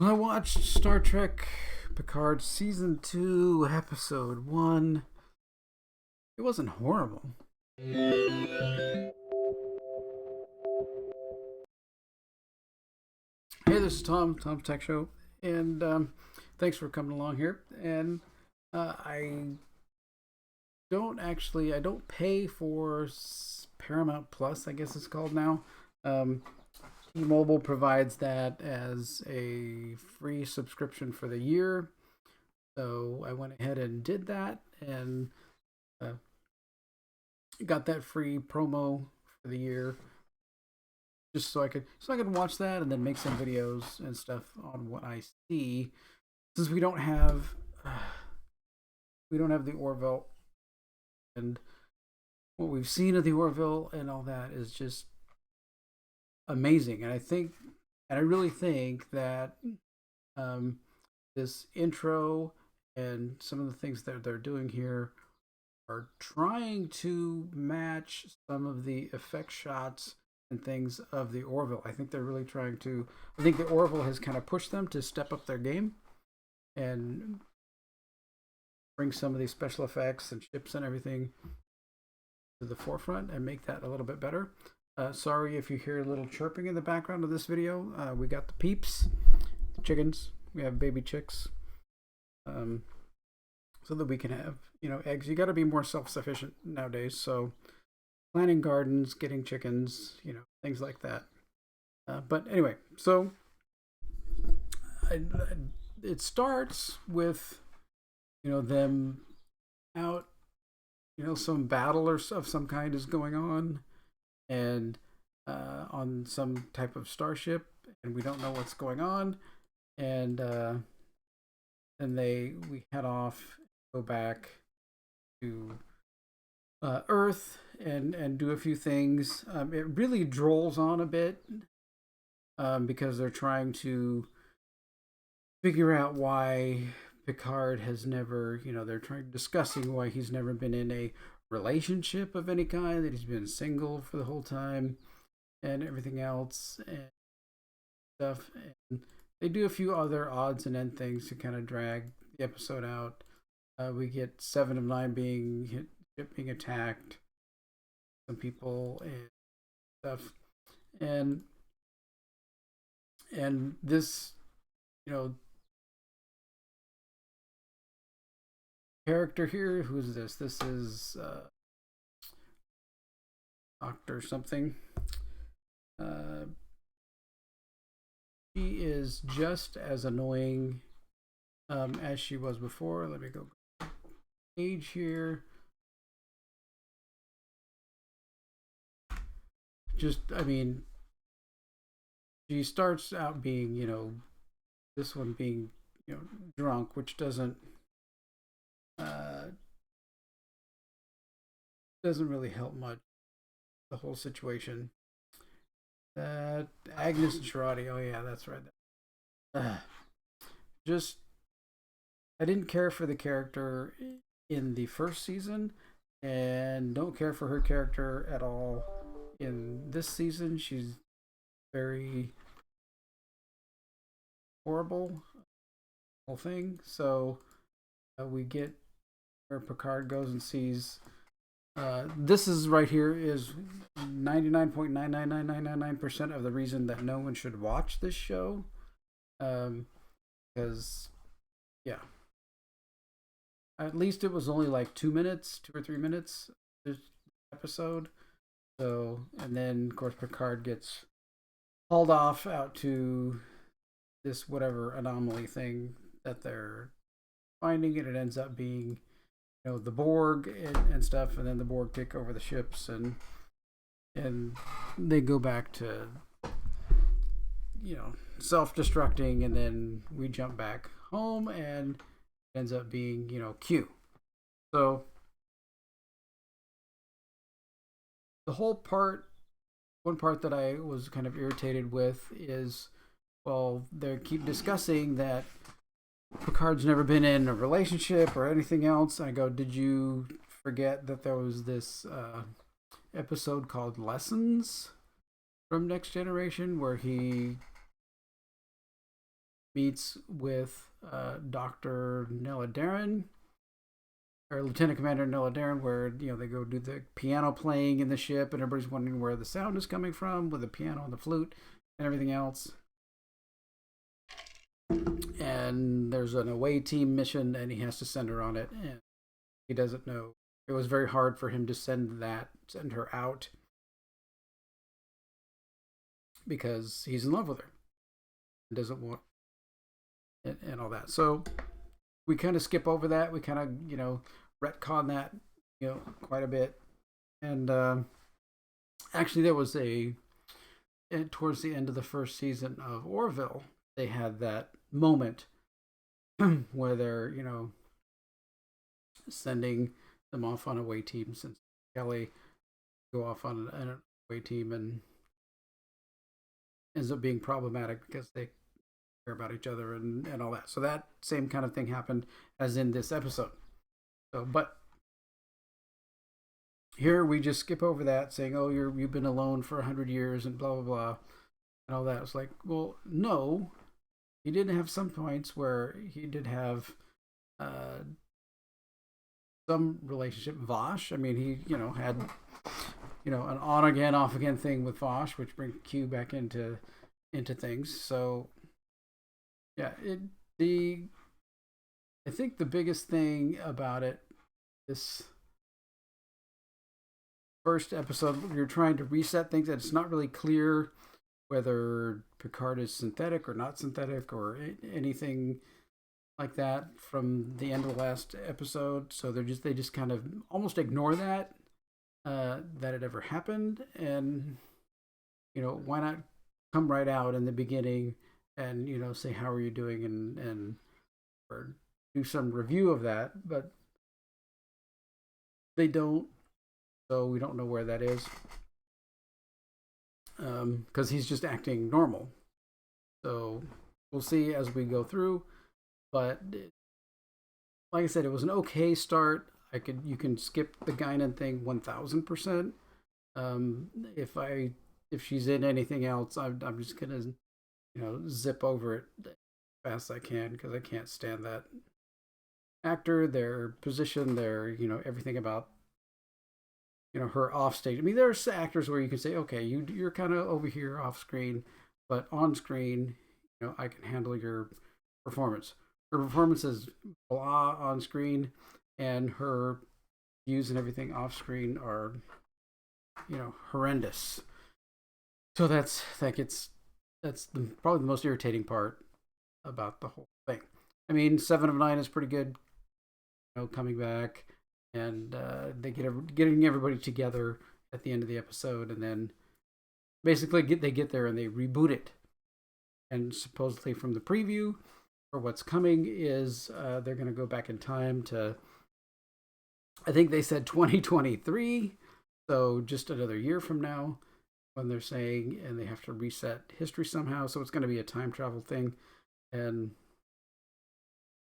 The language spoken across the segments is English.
I watched Star Trek Picard Season 2, Episode 1. It wasn't horrible. Hey, this is Tom's Tech Show, and thanks for coming along here. And I don't pay for Paramount Plus, I guess it's called now. Um, T-Mobile provides that as a free subscription for the year. So I went ahead and did that, and uh, got that free promo for the year, just so I could watch that and then make some videos and stuff on what I see. Since we don't have the Orville, and what we've seen of the Orville and all that is just amazing. And I really think that um, this intro and some of the things that they're doing here are trying to match some of the effect shots and things of the Orville. I think they're really trying to. I think the Orville has kind of pushed them to step up their game and bring some of these special effects and ships and everything to the forefront and make that a little bit better. Sorry if you hear a little chirping in the background of this video. We got the peeps, the chickens. We have baby chicks. So that we can have, eggs. You got to be more self-sufficient nowadays. So planting gardens, getting chickens, things like that. But anyway, so it starts with, them out, some battle or of some kind is going on, and on some type of starship, and we don't know what's going on, and then we head off, go back to Earth and do a few things. It really drolls on a bit because they're trying to figure out why Picard has never, they're discussing why he's never been in a relationship of any kind, that he's been single for the whole time and everything else and stuff. And they do a few other odds and end things to kind of drag the episode out. We get Seven of Nine being attacked, some people and stuff, and this, character here. Who is this? This is Doctor something. She is just as annoying as she was before. Let me go page here. She starts out being, this one being, drunk, which doesn't really help much the whole situation. Agnes and Sharati. Oh yeah, that's right. Just I didn't care for the character in the first season, and don't care for her character at all in this season. She's very horrible, whole thing. So we get where Picard goes and sees. This is right here is 99.99999% of the reason that no one should watch this show. Because, yeah. At least it was only like 2 minutes, 2 or 3 minutes this episode. So, and then of course Picard gets hauled off out to this whatever anomaly thing that they're finding, and it ends up being, the Borg and stuff, and then the Borg take over the ships, and they go back to, self-destructing, and then we jump back home, and it ends up being, Q. So the one part that I was kind of irritated with is, well, they keep discussing that Picard's never been in a relationship or anything else. I go, did you forget that there was this episode called Lessons from Next Generation where he meets with Dr. Nella Darren, or Lieutenant Commander Nella Darren, where they go do the piano playing in the ship, and everybody's wondering where the sound is coming from with the piano and the flute and everything else. And there's an away team mission, and he has to send her on it, and he doesn't know. It was very hard for him to send her out, because he's in love with her and doesn't want it and all that. So we kind of skip over that. We kind of retcon that quite a bit. And actually, there was towards the end of the first season of Orville, they had that moment where they're sending them off on away team, since Kelly go off on an away team and ends up being problematic because they care about each other and all that. So that same kind of thing happened as in this episode. So, but here we just skip over that, saying, "Oh, you've been alone for 100 years and blah blah blah," and all that. It's like, well, no, he did have some points where he did have some relationship. Vosh, I mean, he had an on again, off again thing with Vosh, which brings Q back into things. So yeah, I think the biggest thing about it, this first episode, you're trying to reset things, and it's not really clear whether Picard is synthetic or not synthetic or anything like that from the end of the last episode. So they just kind of almost ignore that it ever happened, and why not come right out in the beginning and say how are you doing and or do some review of that. But they don't, so we don't know where that is, because he's just acting normal. So we'll see as we go through. But like I said, it was an okay start. You can skip the Guinan thing 1000%. If she's in anything else, I'm just gonna zip over it as fast as I can, because I can't stand that actor, their position, their everything about her off stage. I mean, there's actors where you can say, okay, you're kind of over here off screen, but on screen, I can handle your performance. Her performance is blah on screen, and her views and everything off screen are horrendous. So that's probably the most irritating part about the whole thing. I mean, 7 of 9 is pretty good, coming back, and they getting everybody together at the end of the episode, and then basically they get there and they reboot it. And supposedly from the preview, or what's coming, is they're going to go back in time to, I think they said 2023, so just another year from now, when they're saying, and they have to reset history somehow. So it's going to be a time travel thing. And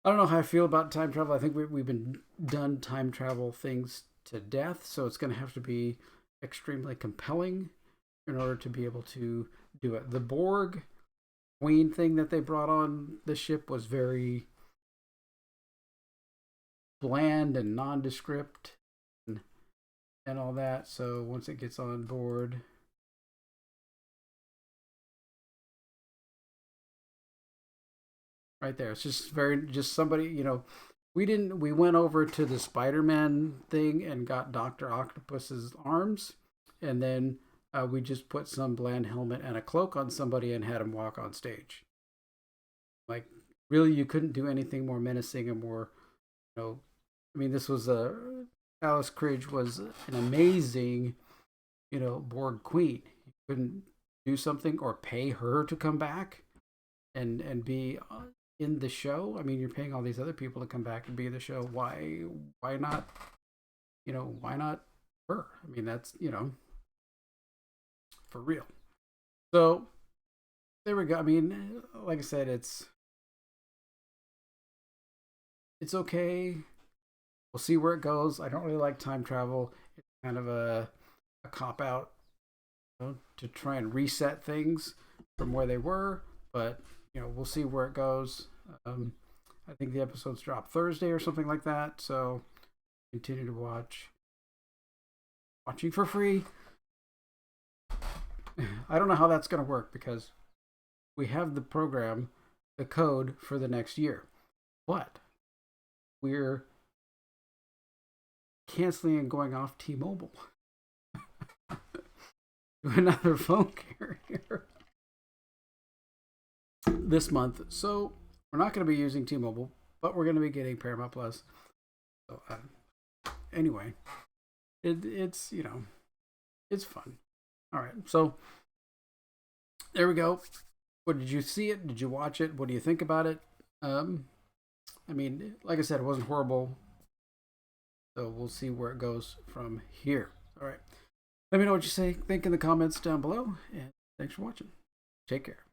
I don't know how I feel about time travel. I think we've been done time travel things to death, so it's going to have to be extremely compelling in order to be able to do it. The Borg Queen thing that they brought on the ship was very bland and nondescript and all that. So once it gets on board, right there, it's just somebody, we went over to the Spider-Man thing and got Dr. Octopus's arms, and then we just put some bland helmet and a cloak on somebody and had him walk on stage. Like, really, you couldn't do anything more menacing and more, I mean, this was Alice Cridge was an amazing, Borg Queen. You couldn't do something or pay her to come back and be in the show. I mean, you're paying all these other people to come back and be in the show. Why not? Why not her? I mean, that's for real. So there we go. I mean, like I said, it's okay. We'll see where it goes. I don't really like time travel. It's kind of a cop out, to try and reset things from where they were. But we'll see where it goes. I think the episodes drop Thursday or something like that. So continue to watching for free. I don't know how that's going to work because we have the program, the code for the next year, but we're canceling and going off T-Mobile to another phone carrier this month. So we're not going to be using T-Mobile, but we're going to be getting Paramount Plus. So anyway, it's it's fun. All right, so there we go. What, did you see it? Did you watch it? What do you think about it? I mean, like I said, it wasn't horrible. So we'll see where it goes from here. All right. Let me know what you think in the comments down below. And thanks for watching. Take care.